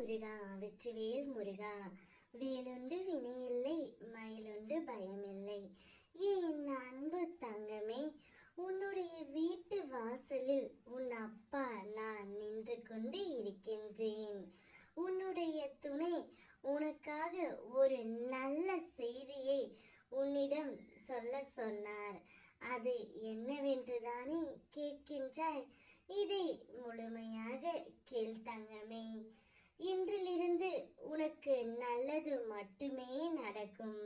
முருகா வெற்றிவேல் முருகா. வேலுண்டு வினையில்லை, மயிலுண்டு பயமில்லை. என் அன்பு தங்கமே, உன்னுடைய வீட்டு வாசலில் உன் அப்பா நான் நின்று கொண்டு இருக்கின்றேன். உன்னுடைய துணை உனக்காக ஒரு நல்ல செய்தியை உன்னிடம் சொல்ல சொன்னார். அது என்னவென்றுதானே கேட்கின்றாய்? இதை முழுமையாக கேள் தங்கமே. இன்றிலிருந்து உனக்கு நல்லது மட்டுமே நடக்கும்.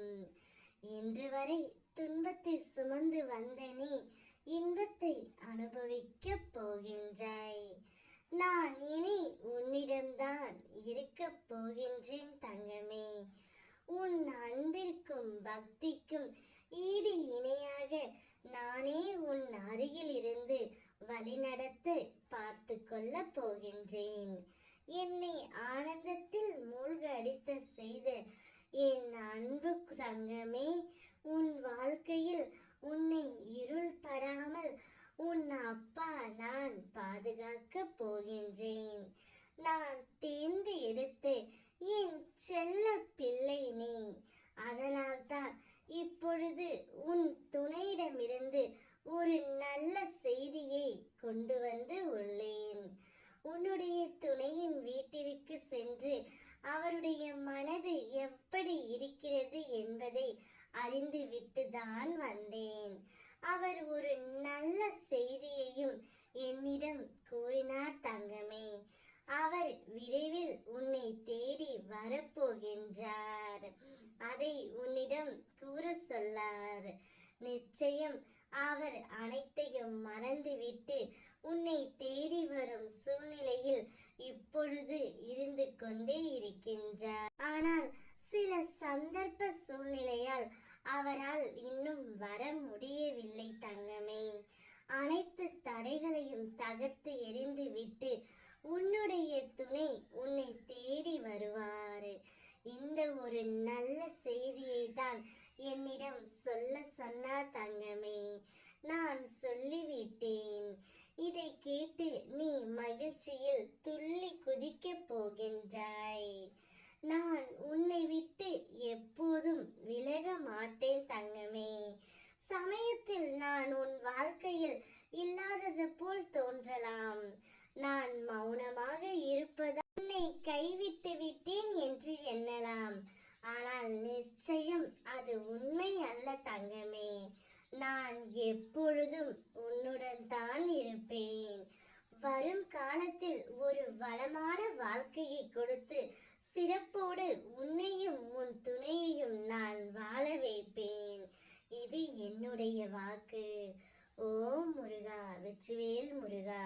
இன்று வரை துன்பத்தை சுமந்து வந்த நீ இன்பத்தை அனுபவிக்கப் போகின்றாய். நான் இனி உன்னிடம்தான் இருக்கப் போகின்றேன் தங்கமே. உன் அன்பிற்கும் பக்திக்கும் ஈடு இணையாக நானே உன் அருகில் இருந்து வழிநடத்த பார்த்து கொள்ள போகின்றேன். என்னை ஆனந்தத்தில் மூழ்க அடித்த செய்த என் அன்பு தங்கமே, உன் வாழ்க்கையில் உன்னை இருள் படாமல் உன் அப்பா நான் பாதுகாக்க போகின்றேன். நான் தேர்ந்து எடுத்த என் செல்ல பிள்ளை நீ. அதனால்தான் இப்பொழுது உன் துணையிடமிருந்து ஒரு நல்ல செய்தியை கொண்டு வந்து உள்ளேன். உன்னுடைய துணையின் வீட்டிற்கு சென்று அவருடைய மனது எப்படி இருக்கிறது என்பதை அறிந்து விட்டுதான் வந்தேன். அவர் ஒரு நல்ல செய்தியையும் என்னிடம் கூறினார் தங்கமே. அவர் விரைவில் உன்னை தேடி வரப்போகின்றார். அதை உன்னிடம் கூற சொல்லார். நிச்சயம் அவர் அனைத்தையும் மறந்துவிட்டு உன்னை தேடி வரும் சூழ்நிலையில் இப்பொழுது இருந்து கொண்டே இருக்கின்றார். ஆனால் சில சந்தர்ப்ப சூழ்நிலையால் அவரால் இன்னும் வர முடியவில்லை தங்கமே. அனைத்து தடைகளையும் தகர்த்து எறிந்து விட்டு உன்னுடைய துணை உன்னை தேடி வருவார். இந்த ஒரு நல்ல செய்தியை தான் என்னிடம் சொல்ல சொன்னார் தங்கமே. நான் சொல்லிவிட்டேன். இதை கேட்டு நீ மகிழ்ச்சியில் துள்ளி குதிக்கப் போகின்றாய். நான் உன்னை விட்டு எப்போதும் விலக மாட்டேன் தங்கமே. சமயத்தில் நான் உன் வாழ்க்கையில் இல்லாதது போல் தோன்றலாம். நான் மௌனமாக இருப்பதால் உன்னை கைவிட்டு விட்டேன் என்று எண்ணலாம். ஆனால் நிச்சயம் அது உண்மை அல்ல தங்கமே. நான் எப்பொழுதும் உன்னுடன் தான் இருப்பேன். வரும் காலத்தில் ஒரு வளமான வாழ்க்கையை கொடுத்து சிறப்போடு உன்னையும் உன் துணையையும் நான் வாழ வைப்பேன். இது என்னுடைய வாக்கு. ஓம் முருகா வெற்றிவேல் முருகா.